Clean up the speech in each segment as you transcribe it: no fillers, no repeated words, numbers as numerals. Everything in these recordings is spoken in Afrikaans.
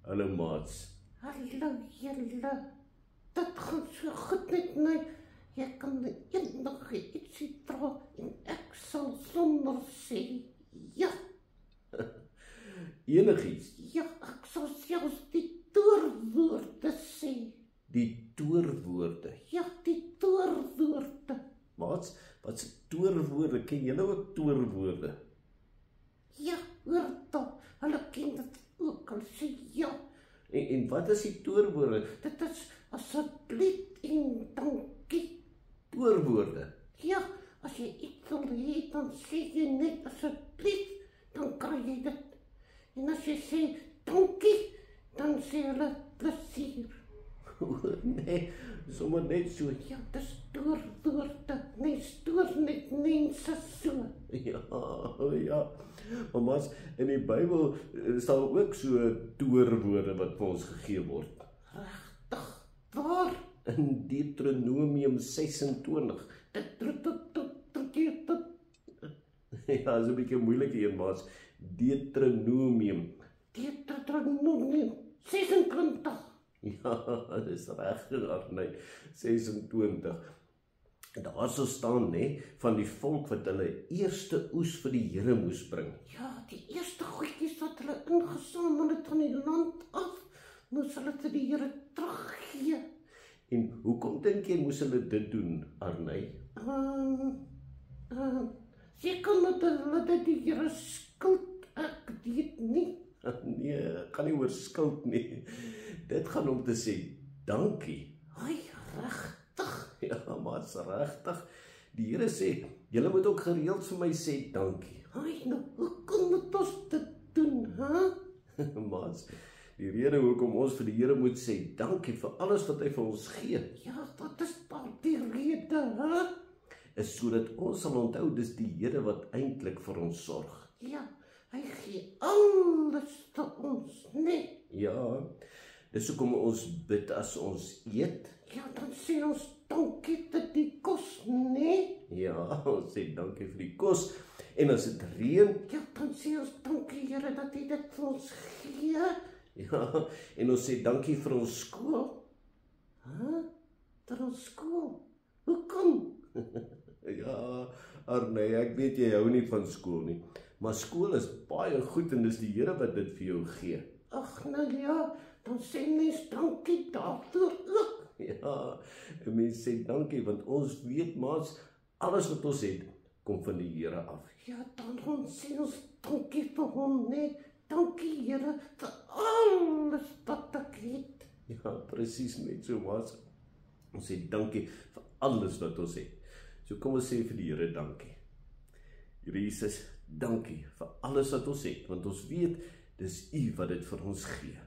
Hallo maats. Hallo julle, dit gaan so goed met my. Jy kan enige ietsie dra en ek sal sonder sê ja. Enigiets. Ja, ek sal selfs die toorwoorde sê. Die toorwoorde. Ja, die toorwoorde. Maats, wat se toorwoorde? Ken julle ook toorwoorde? Ja, hoor dan, hulle ken dit ook al sê ja. En wat is die toorwoorde? Dit is asseblief en dankie. Toorwoorde. Ja, as jy iets wil hê, dan sê jy net asseblief, dan kry jy dit. En as jy sê dankie, dan sê hulle plesier. Nee, sommer net so. Ja, dis toorwoorde. Nee, stoor net mense so. Ja, ja. Maar maats, in die Bybel staan ook so toorwoorde wat vir ons gegee word. Regtig, waar? In Deuteronomium 26. Ja, is 'n bietjie moeilike een, maats. Deuteronomium. Deuteronomium 26. Ja, dis reg, nee, 26. Daar sou staan, van die volk wat hulle eerste oes vir die Here moes bring. Ja, die eerste goedjies wat hulle ingesamel het van die land af, moes hulle vir die Here teruggee. En hoekom dink jy moes hulle dit doen, Arney? Seker met hulle dat die Here skuld, ek weet nie. Nee, gaan nie oor skuld nie. Dit gaan om te sê dankie. Ai, regtig. Ja, maar is regtig. Die Here sê, julle moet ook gereeld vir my sê dankie. Ai, nou, hoe kom dit ons dit doen, hè? Maats, die rede hoekom ons vir die Here moet sê dankie vir alles wat hy vir ons gee, Ja, dat is dan die rede, hè? is sodat ons sal onthou dis die Here wat eintlik vir ons sorg. Ja, hy gee alles vir ons, nee. Ja, dis hoekom ons bid as ons eet. Ja, dan sê ons dankie vir die kos, nee. Ja, ons sê dankie vir die kos. En as dit reën, Ja, dan sê ons dankie Here dat hy dit vir ons gee. ja, en ons sê dankie vir ons skool. Hæ? Vir ons skool. Hoekom? Ja, Arney, ek weet jy hou nie van skool nie, maar skool is baie goed en dis die Here wat dit vir jou gee. Ag, nou ja, dan sê mens dankie daarvoor ook. Ja, en mens sê dankie, want ons weet, maats, alles wat ons het, kom van die Here af. Ja, dan sê ons dankie vir hom, nee. Dankie Here vir alles wat ek het. Ja, presies net so, maats. Ons sê dankie vir alles wat ons het. So kom ons sê vir die Here dankie. Here Jesus, dankie vir alles wat ons het, want ons weet, dis U wat dit vir ons gee.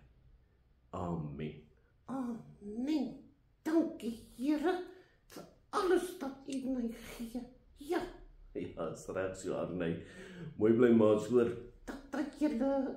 Amen. Amen. Dankie Here vir alles wat U my gee. Ja, Ja, is reg so, Arney. Mooi bly maats, hoor. dat julle